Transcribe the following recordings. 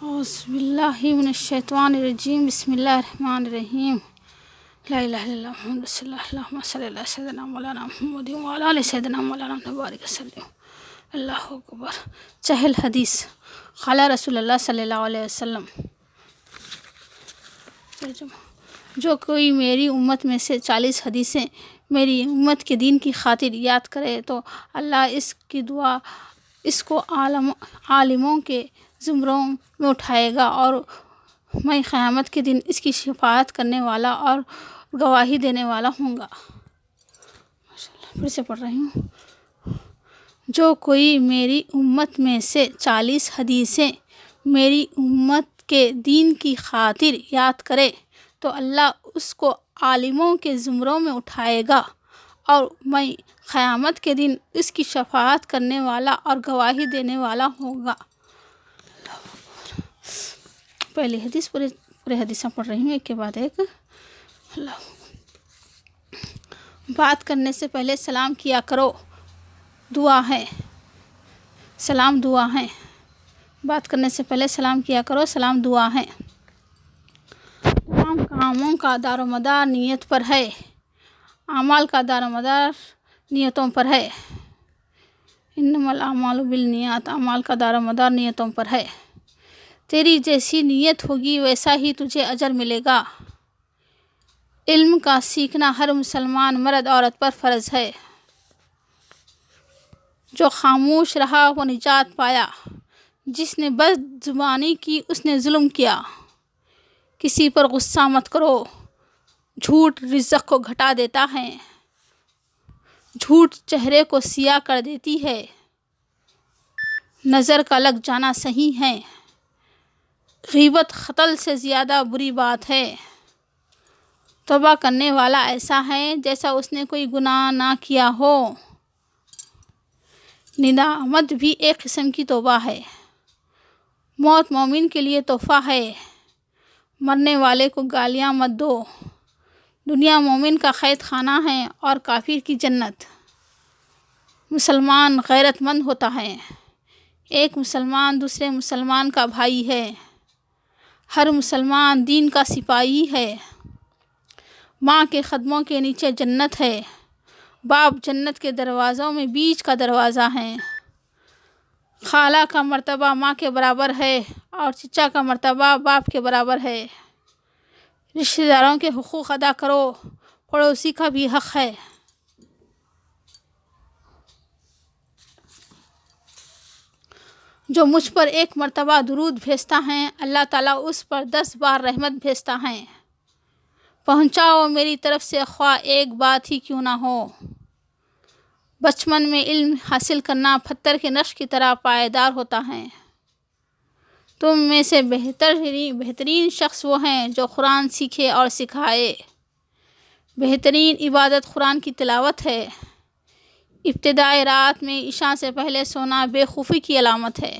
اعوذ باللہ من الشیطان الرجیم بسم اللہ الرحمن الرحیم لا الہ الا اللہ محمد رسول اللہ اللہم صلی اللہ سیدنا مولانا محمد وعلی آل سیدنا مولانا مبارک وسلم اللہ اکبر۔ چہل حدیث قال رسول اللہ صلی اللہ علیہ وسلم، جو کوئی میری امت میں سے 40 حدیثیں میری امت کے دین کی خاطر یاد کرے تو اللہ اس کی دعا اس کو عالموں کے زمروں میں اٹھائے گا، اور میں قیامت کے دن اس کی شفاعت کرنے والا اور گواہی دینے والا ہوں گا۔ پھر سے پڑھ رہی ہوں۔ جو کوئی میری امت میں سے 40 حدیثیں میری امت کے دین کی خاطر یاد کرے تو اللہ اس کو عالموں کے زمروں میں اٹھائے گا، اور میں قیامت کے دن اس کی شفاعت کرنے والا اور گواہی دینے والا ہوں گا۔ پہلی حدیث پورے حدیثیں پڑھ رہی ہوں ایک کے بعد ایک۔ بات کرنے سے پہلے سلام کیا کرو، دعا ہے۔ سلام دعا ہے۔ بات کرنے سے پہلے سلام کیا کرو، سلام دعا ہے۔ تمام کاموں کا دار و مدار نیت پر ہے، اعمال کا دار و مدار نیتوں پر ہے۔ انما الاعمال بالنیات، اعمال کا دار و مدار نیتوں پر ہے۔ تیری جیسی نیت ہوگی ویسا ہی تجھے اجر ملے گا۔ علم کا سیکھنا ہر مسلمان مرد عورت پر فرض ہے۔ جو خاموش رہا وہ نجات پایا، جس نے بد زبانی کی اس نے ظلم کیا۔ کسی پر غصہ مت کرو، جھوٹ رزق کو گھٹا دیتا ہے، جھوٹ چہرے کو سیاہ کر دیتی ہے۔ نظر کا لگ جانا صحیح ہے، غیبت قتل سے زیادہ بری بات ہے۔ توبہ کرنے والا ایسا ہے جیسا اس نے کوئی گناہ نہ کیا ہو۔ ندامت بھی ایک قسم کی توبہ ہے۔ موت مومن کے لیے تحفہ ہے، مرنے والے کو گالیاں مت دو۔ دنیا مومن کا قید خانہ ہے اور کافر کی جنت۔ مسلمان غیرت مند ہوتا ہے، ایک مسلمان دوسرے مسلمان کا بھائی ہے۔ ہر مسلمان دین کا سپاہی ہے۔ ماں کے قدموں کے نیچے جنت ہے، باپ جنت کے دروازوں میں بیچ کا دروازہ ہے۔ خالہ کا مرتبہ ماں کے برابر ہے اور چچا کا مرتبہ باپ کے برابر ہے۔ رشتہ داروں کے حقوق ادا کرو، پڑوسی کا بھی حق ہے۔ جو مجھ پر ایک مرتبہ درود بھیجتا ہے اللہ تعالیٰ اس پر 10 بار رحمت بھیجتا ہے۔ پہنچاؤ میری طرف سے خواہ ایک بات ہی کیوں نہ ہو۔ بچپن میں علم حاصل کرنا پتھر کے نقش کی طرح پائیدار ہوتا ہے۔ تم میں سے بہترین شخص وہ ہیں جو قرآن سیکھے اور سکھائے۔ بہترین عبادت قرآن کی تلاوت ہے۔ ابتدائے رات میں عشاء سے پہلے سونا بے خوفی کی علامت ہے۔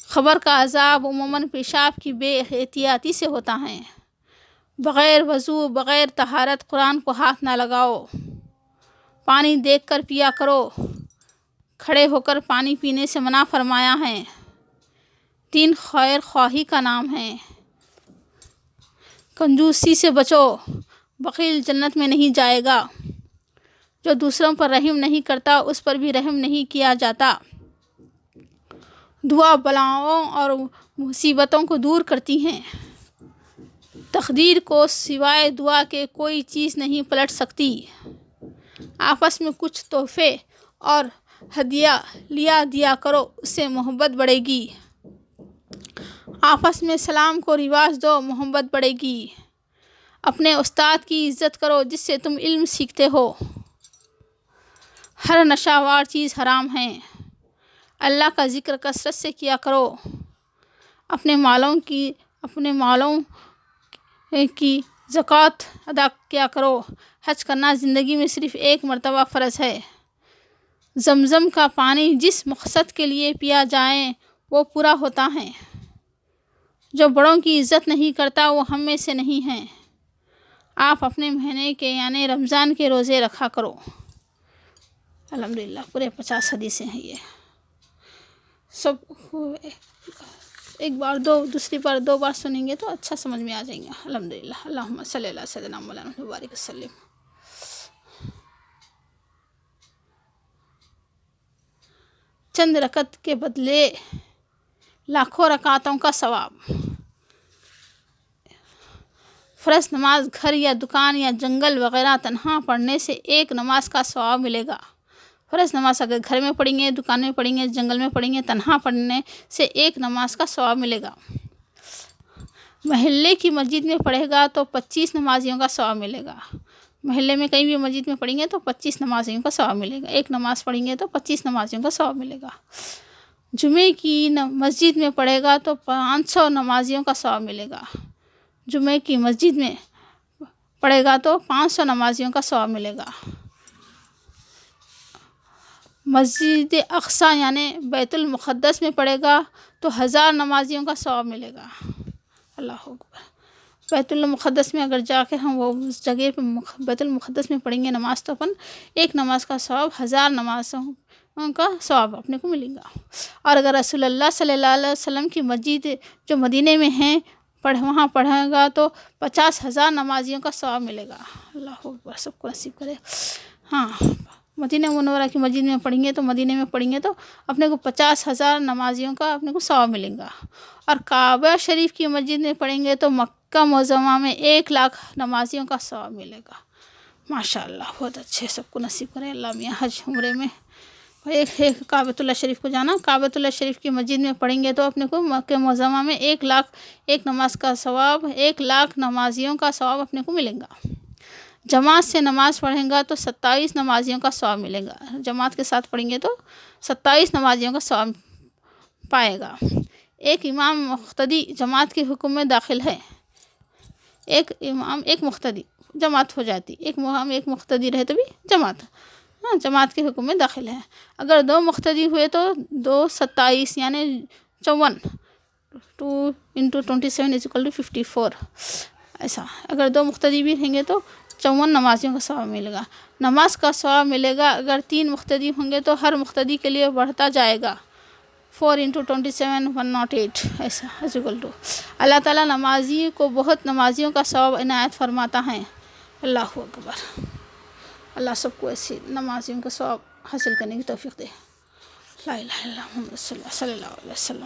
قبر کا عذاب عموماً پیشاب کی بے احتیاطی سے ہوتا ہے۔ بغیر وضو بغیر طہارت قرآن کو ہاتھ نہ لگاؤ۔ پانی دیکھ کر پیا کرو، کھڑے ہو کر پانی پینے سے منع فرمایا ہے۔ دین خیر خواہی کا نام ہے۔ کنجوسی سے بچو، بخیل جنت میں نہیں جائے گا۔ جو دوسروں پر رحم نہیں کرتا اس پر بھی رحم نہیں کیا جاتا۔ دعا بلاؤں اور مصیبتوں کو دور کرتی ہے۔ تقدیر کو سوائے دعا کے کوئی چیز نہیں پلٹ سکتی۔ آپس میں کچھ تحفے اور ہدیہ لیا دیا کرو، اس سے محبت بڑھے گی۔ آپس میں سلام کو رواج دو، محبت بڑھے گی۔ اپنے استاد کی عزت کرو جس سے تم علم سیکھتے ہو۔ ہر نشہ وار چیز حرام ہے۔ اللہ کا ذکر کثرت سے کیا کرو۔ اپنے مالوں کی زکوٰۃ ادا کیا کرو۔ حج کرنا زندگی میں صرف ایک مرتبہ فرض ہے۔ زمزم کا پانی جس مقصد کے لیے پیا جائے وہ پورا ہوتا ہے۔ جو بڑوں کی عزت نہیں کرتا وہ ہم میں سے نہیں ہے۔ آپ اپنے مہینے کے یعنی رمضان کے روزے رکھا کرو۔ الحمدللہ پورے 50 حدیثیں ہیں یہ۔ سب ایک بار دوسری بار 2 بار سنیں گے تو اچھا سمجھ میں آ جائیں گے. الحمدللہ. اللہم صلی اللہ سیدنا مولانا مبارک وسلم. چند رکعت کے بدلے لاکھوں رکعتوں کا ثواب. فرض نماز گھر یا دکان یا جنگل وغیرہ تنہا پڑھنے سے ایک نماز کا ثواب ملے گا. فرض نماز اگر گھر میں پڑھیں گے، دکان میں پڑھیں گے، جنگل میں پڑھیں گے، تنہا پڑھنے سے ایک نماز کا ثواب ملے گا. محلے کی مسجد میں پڑھے گا تو 25 نمازیوں کا ثواب ملے گا. محلے میں کہیں بھی مسجد میں پڑھیں گے تو 25 نمازیوں کا ثواب ملے گا. ایک نماز پڑھیں گے تو 25 نمازیوں کا ثواب ملے گا. جمعے کی مسجد میں پڑھے گا تو 500 نمازیوں کا ثواب ملے گا. جمعے کی مسجد میں پڑھے گا تو 500 نمازیوں کا ثواب ملے گا. مسجد اقصیٰ یعنی بیت المقدس میں پڑھے گا تو 1000 نمازیوں کا ثواب ملے گا. اللہ اکبر. بیت المقدس میں اگر جا کے ہم وہ اس جگہ پہ بیت المقدس میں پڑھیں گے نماز تو اپن ایک نماز کا ثواب 1000 نمازوں کا ثواب اپنے کو ملے گا. اور اگر رسول اللہ صلی اللہ علیہ وسلم کی مسجد جو مدینے میں ہیں وہاں پڑھے گا تو 50,000 نمازیوں کا ثواب ملے گا. اللہ اکبر. سب کو نصیب کرے. ہاں، مدینہ منورہ کی مسجد میں پڑھیں گے تو مدینے میں پڑھیں گے تو اپنے کو 50,000 نمازیوں کا اپنے کو ثواب ملے گا. اور کعبہ شریف کی مسجد میں پڑھیں گے تو مکہ معظمہ میں 1,00,000 نمازیوں کا ثواب ملے گا. ماشاء اللہ، بہت اچھے. سب کو نصیب کرے اللہ میاں حج عمرے میں ایک کعبۃ اللہ شریف کو جانا. کعبۃ اللہ شریف کی مسجد میں پڑھیں گے تو اپنے کو مکہ معظمہ میں 1,00,000 ایک نماز کا ثواب 1,00,000 نمازیوں کا ثواب اپنے کو ملے گا. جماعت سے نماز پڑھیں گا تو 27 نمازیوں کا ثواب ملے گا. جماعت کے ساتھ پڑھیں گے تو 27 نمازیوں کا ثواب پائے گا. ایک امام مقتدی جماعت کے حکم میں داخل ہے. ایک امام ایک مقتدی جماعت ہو جاتی. ایک امام ایک مقتدی رہے تو بھی جماعت کے حکم میں داخل ہے. اگر 2 مقتدی ہوئے تو 2 27 یعنی 54 2 × 27 = 54 ایسا. اگر 2 مقتدی بھی رہیں گے تو 54 نمازیوں کا ثواب ملے گا. نماز کا ثواب ملے گا. اگر 3 مقتدی ہوں گے تو ہر مقتدی کے لیے بڑھتا جائے گا. 4 × 27 108 ایسا اللہ تعالیٰ نمازی کو بہت نمازیوں کا ثواب عنایت فرماتا ہے. اللہ اکبر. اللہ سب کو ایسی نمازیوں کا ثواب حاصل کرنے کی توفیق دے. لا الہ الا اللہ محمد صلی اللہ علیہ وسلم.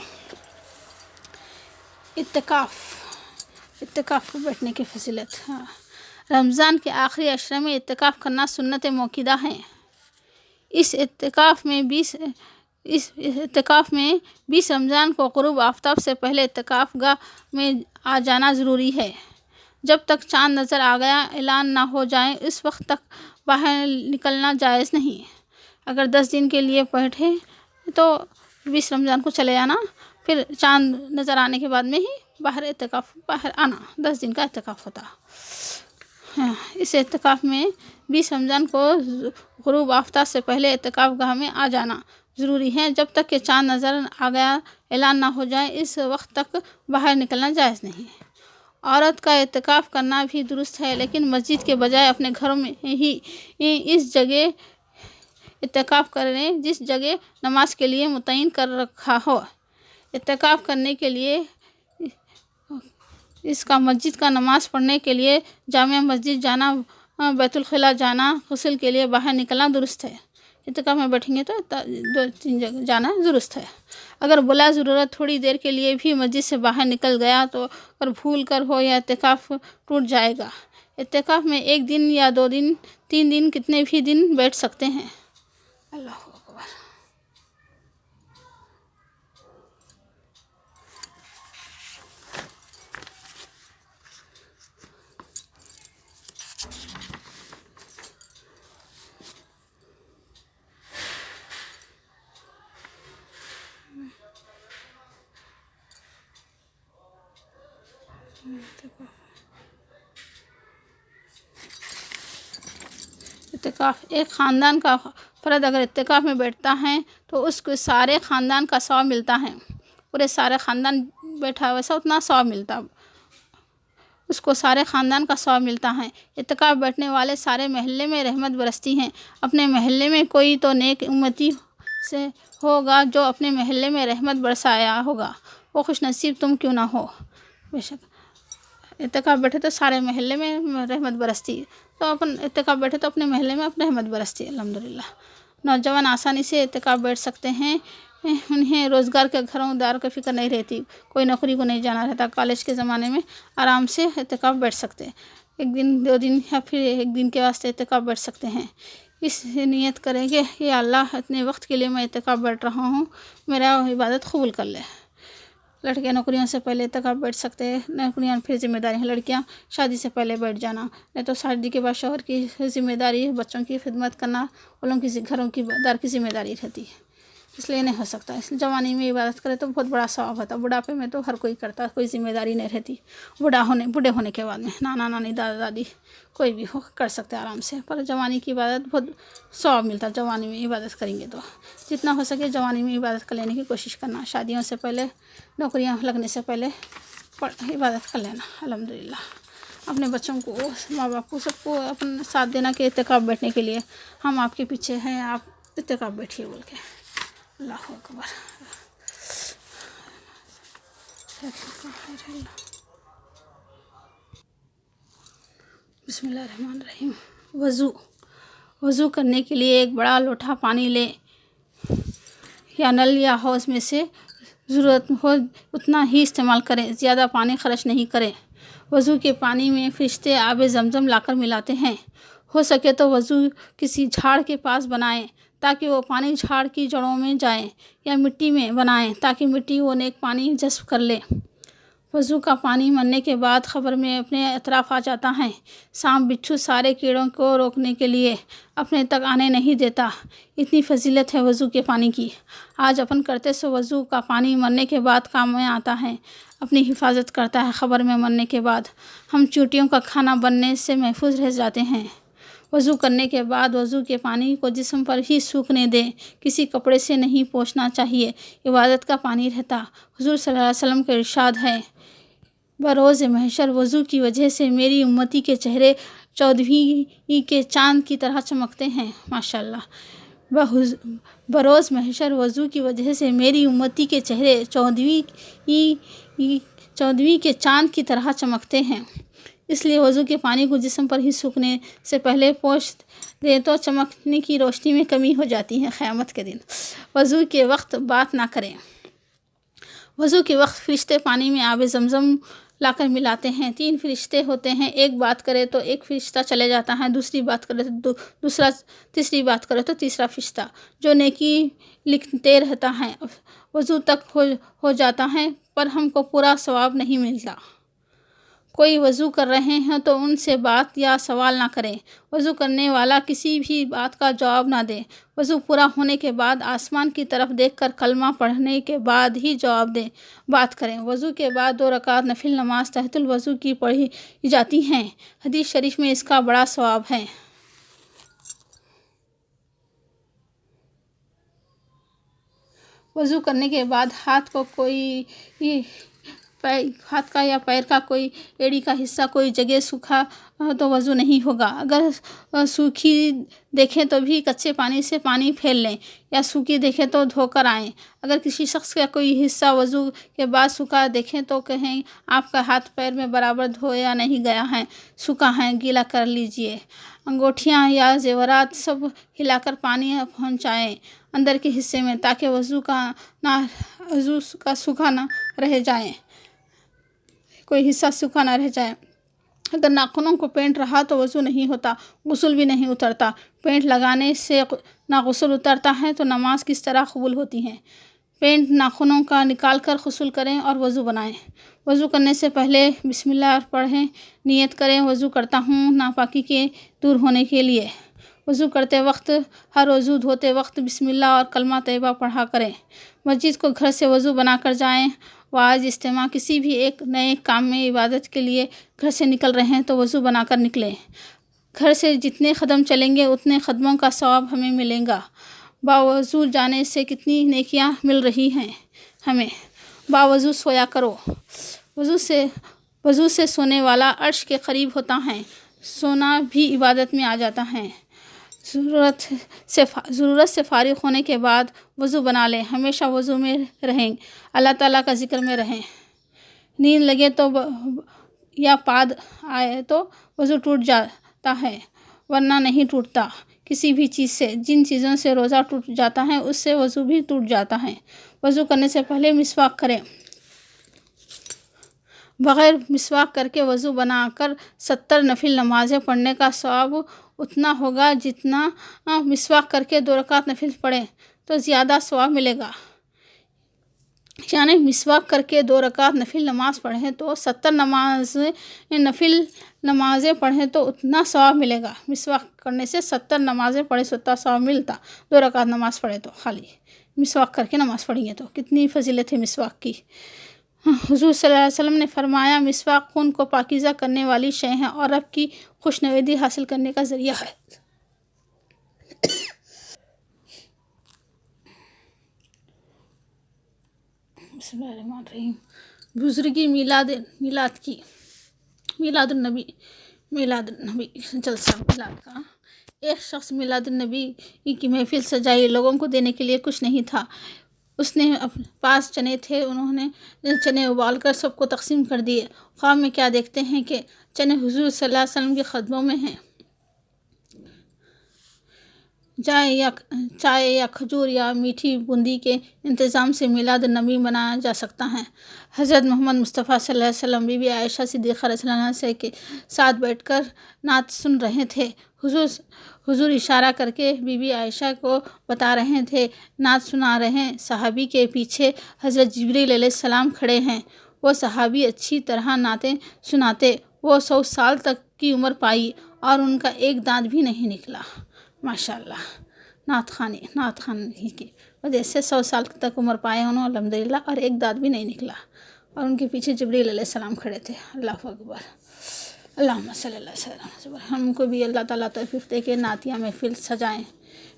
اعتکاف کو بیٹھنے کی فضیلت. رمضان کے آخری عشرے میں اعتکاف کرنا سنت موقدہ ہے. اس اعتکاف میں 20 رمضان کو غروب آفتاب سے پہلے اعتکاف گاہ میں آ جانا ضروری ہے. جب تک چاند نظر آ گیا اعلان نہ ہو جائے اس وقت تک باہر نکلنا جائز نہیں. اگر 10 دن کے لیے بیٹھے تو 20 رمضان کو چلے جانا، پھر چاند نظر آنے کے بعد میں ہی باہر آنا. 10 دن کا اعتکاف ہوتا. اس اعتکاف میں 20 رمضان کو غروب آفتاب سے پہلے اعتکاف گاہ میں آ جانا ضروری ہے. جب تک کہ چاند نظر آ گیا اعلان نہ ہو جائے اس وقت تک باہر نکلنا جائز نہیں. عورت کا اعتکاف کرنا بھی درست ہے، لیکن مسجد کے بجائے اپنے گھروں میں ہی اس جگہ اعتکاف کریں جس جگہ نماز کے لیے متعین کر رکھا ہو. اعتکاف کرنے کے لیے اس کا مسجد کا نماز پڑھنے کے لیے جامع مسجد جانا، بیت الخلاء جانا، غسل کے لیے باہر نکلنا درست ہے. اعتکاف میں بیٹھیں گے تو 2-3 جگہ جانا درست ہے. اگر بلا ضرورت تھوڑی دیر کے لیے بھی مسجد سے باہر نکل گیا تو اگر بھول کر ہو یا اعتکاف ٹوٹ جائے گا. اعتکاف میں 1 دن یا 2 دن 3 دن کتنے بھی دن بیٹھ سکتے ہیں. اللہ اکبر. اعتکاف ایک خاندان کا فرد اگر اعتکاف میں بیٹھتا ہے تو اس کو سارے خاندان کا ثواب ملتا ہے. پورے سارے خاندان بیٹھا ویسا اتنا ثواب ملتا، اس کو سارے خاندان کا ثواب ملتا ہے. اعتکاف بیٹھنے والے سارے محلے میں رحمت برستی ہیں. اپنے محلے میں کوئی تو نیک امتی سے ہوگا جو اپنے محلے میں رحمت برسایا ہوگا، وہ خوش نصیب تم کیوں نہ ہو۔ بے شک اعتکاف بیٹھے تو سارے محلے میں رحمت برستی، تو اپن اعتکاف بیٹھے تو اپنے محلے میں اپنے رحمت برستی الحمدللہ۔ نوجوان آسانی سے اعتکاف بیٹھ سکتے ہیں، انہیں روزگار کے گھروں دار کی فکر نہیں رہتی، کوئی نوکری کو نہیں جانا رہتا، کالج کے زمانے میں آرام سے اعتکاف بیٹھ سکتے، 1 دن 2 دن یا پھر 1 دن کے واسطے اعتکاف بیٹھ سکتے ہیں۔ اس نیت کریں کہ یا اللہ اتنے وقت کے لیے میں اعتکاف بیٹھ رہا ہوں، میرا عبادت قبول کر لے۔ لڑکیاں نوکریوں سے پہلے اعتکاف بیٹھ سکتے ہیں، نوکریاں پھر ذمہ داری ہیں، لڑکیاں شادی سے پہلے بیٹھ جانا، نہیں تو شادی کے بعد شوہر کی ذمہ داری، بچوں کی خدمت کرنا، ان لوگوں کی گھروں کی دار کی ذمہ داری رہتی ہے، اس لیے نہیں ہو سکتا۔ اس لیے جوانی میں عبادت کرے تو بہت بڑا ثواب ہوتا ہے، بڑھاپے میں تو ہر کوئی کرتا، کوئی ذمہ داری نہیں رہتی، بوڑھے ہونے کے بعد میں نانا نانی دادا دادی کوئی بھی ہو کر سکتے آرام سے، پر جوانی کی عبادت بہت ثواب ملتا ہے، جوانی میں عبادت کریں گے تو جتنا ہو سکے جوانی میں عبادت کر لینے کی کوشش کرنا، شادیوں سے پہلے نوکریاں لگنے سے پہلے عبادت کر لینا الحمدللہ۔ اپنے بچوں کو، ماں باپ کو، سب کو اپنا ساتھ دینا کہ اعتکاف بیٹھنے کے لیے ہم آپ کے پیچھے ہیں، آپ اعتکاف بیٹھیے بول کے۔ اللہ اکبر۔ بسم اللہ الرحمن الرحیم۔ وضو کرنے کے لیے ایک بڑا لوٹا پانی لیں یا نل یا حوض میں سے ضرورت ہو اتنا ہی استعمال کریں، زیادہ پانی خرچ نہیں کریں۔ وضو کے پانی میں فرشتے آب زمزم لا کر ملاتے ہیں، ہو سکے تو وضو کسی جھاڑ کے پاس بنائیں تاکہ وہ پانی جھاڑ کی جڑوں میں جائے، یا مٹی میں بنائیں تاکہ مٹی وہ نیک پانی جذب کر لے۔ وضو کا پانی مرنے کے بعد قبر میں اپنے اطراف آ جاتا ہے، سانپ بچھو سارے کیڑوں کو روکنے کے لیے اپنے تک آنے نہیں دیتا، اتنی فضیلت ہے وضو کے پانی کی۔ آج اپن کرتے سو وضو کا پانی مرنے کے بعد کام میں آتا ہے، اپنی حفاظت کرتا ہے۔ قبر میں مرنے کے بعد ہم چیونٹیوں کا کھانا بننے سے محفوظ رہ جاتے ہیں۔ وضو کرنے کے بعد وضو کے پانی کو جسم پر ہی سوکھنے دیں، کسی کپڑے سے نہیں پوچھنا چاہیے، عبادت کا پانی رہتا۔ حضور صلی اللہ علیہ وسلم کا ارشاد ہے، بروز محشر وضو کی وجہ سے میری امتی کے چہرے 14ویں کے چاند کی طرح چمکتے ہیں۔ ماشاءاللہ۔ بروز محشر وضو کی وجہ سے میری امتی کے چہرے 14ویں کے چاند کی طرح چمکتے ہیں، اس لیے وضو کے پانی کو جسم پر ہی سوکھنے سے پہلے پوچھ دیں تو چمکنے کی روشنی میں کمی ہو جاتی ہے قیامت کے دن۔ وضو کے وقت بات نہ کریں۔ وضو کے وقت فرشتے پانی میں آب زمزم لا کر ملاتے ہیں، 3 فرشتے ہوتے ہیں، ایک بات کرے تو ایک فرشتہ چلے جاتا ہے، دوسری بات کرے تو دوسرا، تیسری بات کرے تو تیسرا فرشتہ، جو نیکی لکھتے رہتا ہے۔ وضو تک ہو جاتا ہے پر ہم کو پورا ثواب نہیں ملتا۔ کوئی وضو کر رہے ہیں تو ان سے بات یا سوال نہ کریں، وضو کرنے والا کسی بھی بات کا جواب نہ دے۔ وضو پورا ہونے کے بعد آسمان کی طرف دیکھ کر کلمہ پڑھنے کے بعد ہی جواب دیں، بات کریں۔ وضو کے بعد 2 رکعت نفل نماز تحت الوضو کی پڑھی جاتی ہیں، حدیث شریف میں اس کا بڑا ثواب ہے۔ وضو کرنے کے بعد ہاتھ کا یا پیر کا کوئی ایڑی کا حصہ کوئی جگہ سوکھا تو وضو نہیں ہوگا، اگر سوکھی دیکھیں تو بھی کچے پانی سے پانی پھیر لیں، یا سوکھی دیکھیں تو دھو کر آئیں۔ اگر کسی شخص کا کوئی حصہ وضو کے بعد سوکھا دیکھیں تو کہیں آپ کا ہاتھ پیر میں برابر دھویا نہیں گیا ہے، سوکھا ہے، گیلا کر لیجئے۔ انگوٹھیاں یا زیورات سب ہلا کر پانی پہنچائیں اندر کے حصے میں تاکہ وضو کا سوکھا نہ رہ جائے، کوئی حصہ سوکھا نہ رہ جائے۔ اگر ناخنوں کو پینٹ رہا تو وضو نہیں ہوتا، غسل بھی نہیں اترتا۔ پینٹ لگانے سے نہ غسل اترتا ہے تو نماز کس طرح قبول ہوتی ہے؟ پینٹ ناخنوں کا نکال کر غسل کریں اور وضو بنائیں۔ وضو کرنے سے پہلے بسم اللہ پڑھیں، نیت کریں وضو کرتا ہوں ناپاکی کے دور ہونے کے لیے۔ وضو کرتے وقت، ہر وضو دھوتے وقت بسم اللہ اور کلمہ طیبہ پڑھا کریں۔ مسجد کو گھر سے وضو بنا کر جائیں۔ واعظ، اجتماع، کسی بھی ایک نئے کام میں عبادت کے لیے گھر سے نکل رہے ہیں تو وضو بنا کر نکلیں۔ گھر سے جتنے قدم چلیں گے اتنے قدموں کا ثواب ہمیں ملے گا۔ باوضو جانے سے کتنی نیکیاں مل رہی ہیں ہمیں۔ باوضو سویا کرو۔ وضو سے سونے والا عرش کے قریب ہوتا ہے، سونا بھی عبادت میں آ جاتا ہے۔ ضرورت سے فارغ ہونے کے بعد وضو بنا لیں، ہمیشہ وضو میں رہیں، اللہ تعالیٰ کا ذکر میں رہیں۔ نیند لگے تو یا پاد آئے تو وضو ٹوٹ جاتا ہے، ورنہ نہیں ٹوٹتا۔ کسی بھی چیز سے، جن چیزوں سے روزہ ٹوٹ جاتا ہے اس سے وضو بھی ٹوٹ جاتا ہے۔ وضو کرنے سے پہلے مسواک کریں۔ بغیر مسواک کر کے وضو بنا کر 70 نفل نمازیں پڑھنے کا ثواب اتنا ہوگا جتنا مسواک کر کے 2 رکعت نفل پڑھیں تو زیادہ ثواب ملے گا۔ یعنی مسواک کر کے 2 رکعت نفل نماز پڑھیں تو 70 نفل نمازیں پڑھیں تو اتنا ثواب ملے گا۔ مسواک کرنے سے 70 نمازیں پڑھیں تو اتنا ثواب ملتا، 2 رکعت نماز پڑھے تو خالی مسواک کر کے نماز پڑھیں گے تو کتنی فضیلت ہے مسواک کی۔ حضور صلی اللہ علیہ وسلم نے فرمایا مسواک خون کو پاکیزہ کرنے والی شے ہے اور رب کی خوشنودی حاصل کرنے کا ذریعہ ہے۔ بسم اللہ الرحمن الرحیم۔ بزرگی میلاد النبی جلسہ میلاد کا۔ ایک شخص میلاد النبی کی محفل سجائی، لوگوں کو دینے کے لیے کچھ نہیں تھا۔ اس نے پاس چنے تھے، انہوں نے چنے ابال کر سب کو تقسیم کر دیے۔ خواب میں کیا دیکھتے ہیں کہ چنے حضور صلی اللہ علیہ وسلم کے قدموں میں ہیں۔ چائے یا کھجور یا میٹھی بوندی کے انتظام سے میلاد النبی منایا جا سکتا ہے۔ حضرت محمد مصطفیٰ صلی اللہ علیہ وسلم بی بی عائشہ صدیقہ رضی اللہ عنہا کے ساتھ بیٹھ کر نعت سن رہے تھے۔ حضور اشارہ کر کے بی بی عائشہ کو بتا رہے تھے، نعت سنا رہے صحابی کے پیچھے حضرت جبریل علیہ السلام کھڑے ہیں۔ وہ صحابی اچھی طرح نعتیں سناتے، وہ 100 سال تک کی عمر پائی اور ان کا ایک دانت بھی نہیں نکلا۔ ماشاءاللہ، نعت خوانی کی وجہ سے 100 سال تک عمر پائے انہوں الحمدللہ، اور ایک دانت بھی نہیں نکلا، اور ان کے پیچھے جبریل علیہ السلام کھڑے تھے۔ اللہ اکبر، اللہم صلی اللہ علیہ وسلم۔ ہم کو بھی اللہ تعالیٰ توفیق دے کے نعتیہ محفل سجائیں،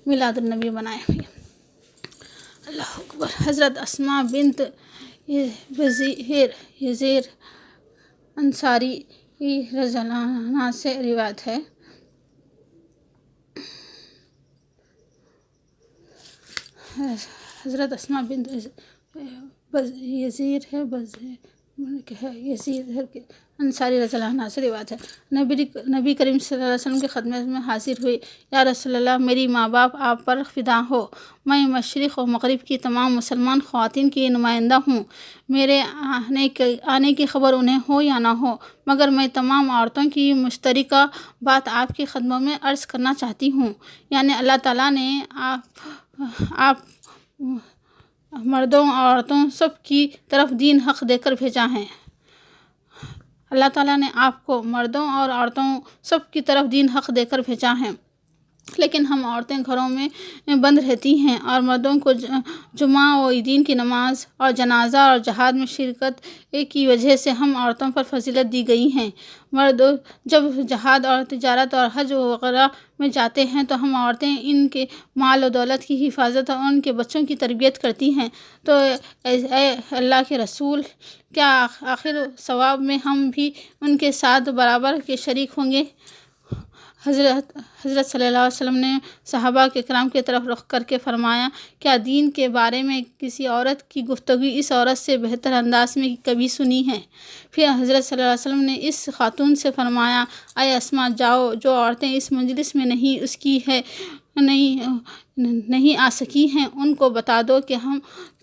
میلاد النبی منائیں۔ اللہ اکبر۔ حضرت اسماء بنت یزیر انصاری رضی اللہ عنہا سے روایت ہے، حضرت اسماء بنت یزیر انصاری رضی اللہ عنہا سے روایت ہے، نبی کریم صلی اللہ علیہ وسلم کی خدمت میں حاضر ہوئی، یا رسول اللہ، میری ماں باپ آپ پر فدا ہو، میں مشرق و مغرب کی تمام مسلمان خواتین کی نمائندہ ہوں، میرے آنے کی خبر انہیں ہو یا نہ ہو، مگر میں تمام عورتوں کی مشترکہ بات آپ کی خدمت میں عرض کرنا چاہتی ہوں۔ یعنی اللہ تعالیٰ نے آپ مردوں اور عورتوں سب کی طرف دین حق دے کر بھیجا ہے۔ اللہ تعالیٰ نے آپ کو مردوں اور عورتوں سب کی طرف دین حق دے کر بھیجا ہے، لیکن ہم عورتیں گھروں میں بند رہتی ہیں اور مردوں کو جمعہ و عیدین کی نماز اور جنازہ اور جہاد میں شرکت کی وجہ سے ہم عورتوں پر فضیلت دی گئی ہیں۔ مرد جب جہاد اور تجارت اور حج وغیرہ میں جاتے ہیں تو ہم عورتیں ان کے مال و دولت کی حفاظت اور ان کے بچوں کی تربیت کرتی ہیں، تو اے اللہ کے رسول، کیا آخر ثواب میں ہم بھی ان کے ساتھ برابر کے شریک ہوں گے؟ حضرت صلی اللہ علیہ وسلم نے صحابہ کرام کی طرف رخ کر کے فرمایا، کیا دین کے بارے میں کسی عورت کی گفتگو اس عورت سے بہتر انداز میں کبھی سنی ہے؟ پھر حضرت صلی اللہ علیہ وسلم نے اس خاتون سے فرمایا، اے اسماء، جاؤ، جو عورتیں اس مجلس میں نہیں آ سکی ہیں ان کو بتا دو کہ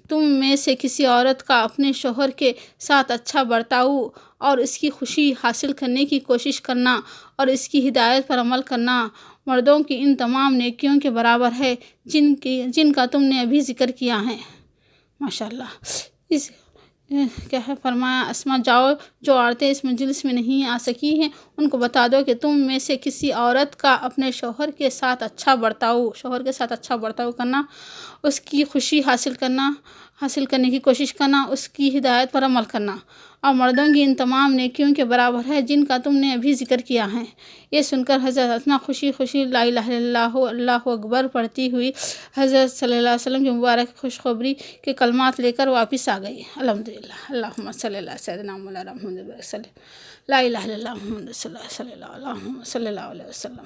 تم میں سے کسی عورت کا اپنے شوہر کے ساتھ اچھا برتاؤ اور اس کی خوشی حاصل کرنے کی کوشش کرنا اور اس کی ہدایت پر عمل کرنا مردوں کی ان تمام نیکیوں کے برابر ہے جن کا تم نے ابھی ذکر کیا ہے۔ ماشاءاللہ، کیا ہے فرمایا، اسماء، جاؤ، جو عورتیں اس مجلس میں نہیں آ سکی ہیں ان کو بتا دو کہ تم میں سے کسی عورت کا اپنے شوہر کے ساتھ اچھا برتاؤ کرنا، اس کی خوشی حاصل کرنے کی کوشش کرنا، اس کی ہدایت پر عمل کرنا اور مردوں کی ان تمام نیکیوں کے برابر ہے جن کا تم نے ابھی ذکر کیا ہے۔ یہ سن کر حضرت اسماء خوشی لا الہ الا اللہ اللہ اکبر پڑھتی ہوئی حضرت صلی اللہ علیہ وسلم کی مبارک خوشخبری کے کلمات لے کر واپس آ گئی۔ الحمدللہ، اللہم صلی اللہ سیدنا مولانا محمد وسلم، لا الہ الا اللہ محمد صلی اللہ علیہ وسلم۔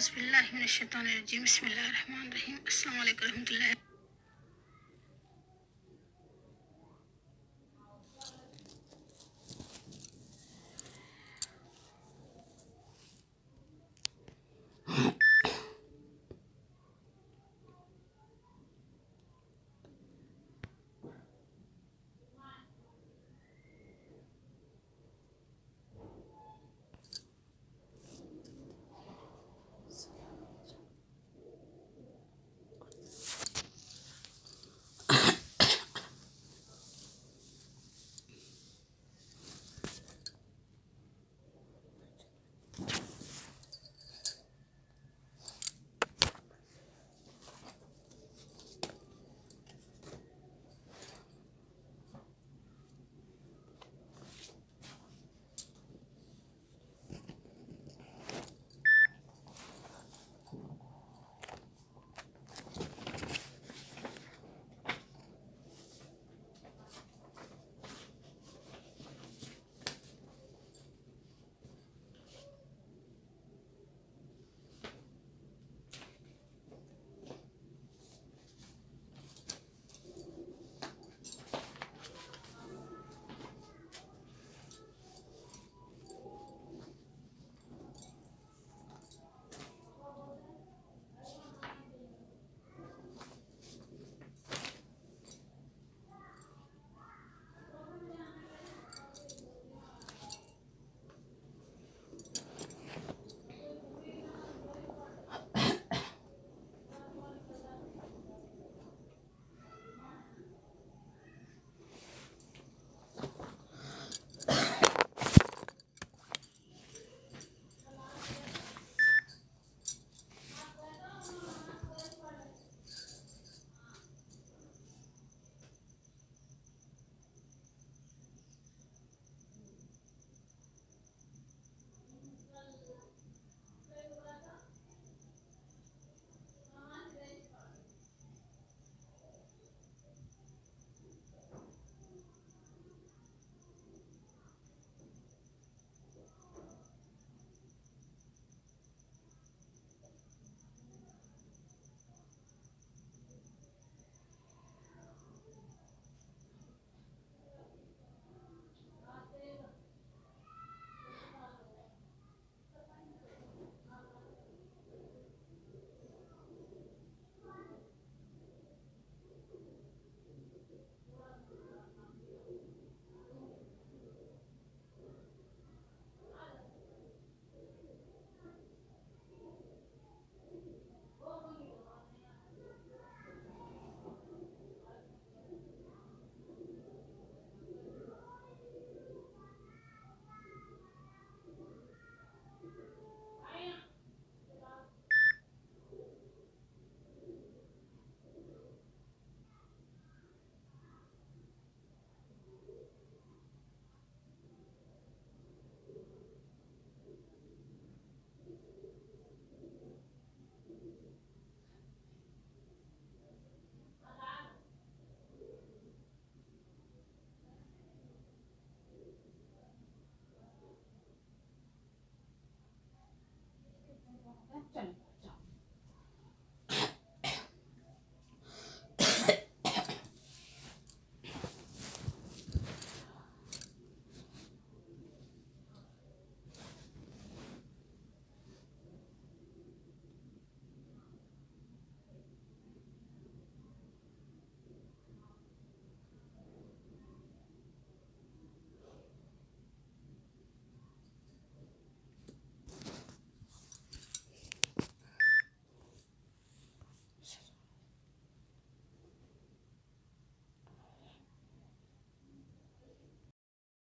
اعوذ باللہ من الشیطان الرجیم، بسم اللہ الرحمن الرحیم۔ السلام علیکم ورحمۃ اللہ۔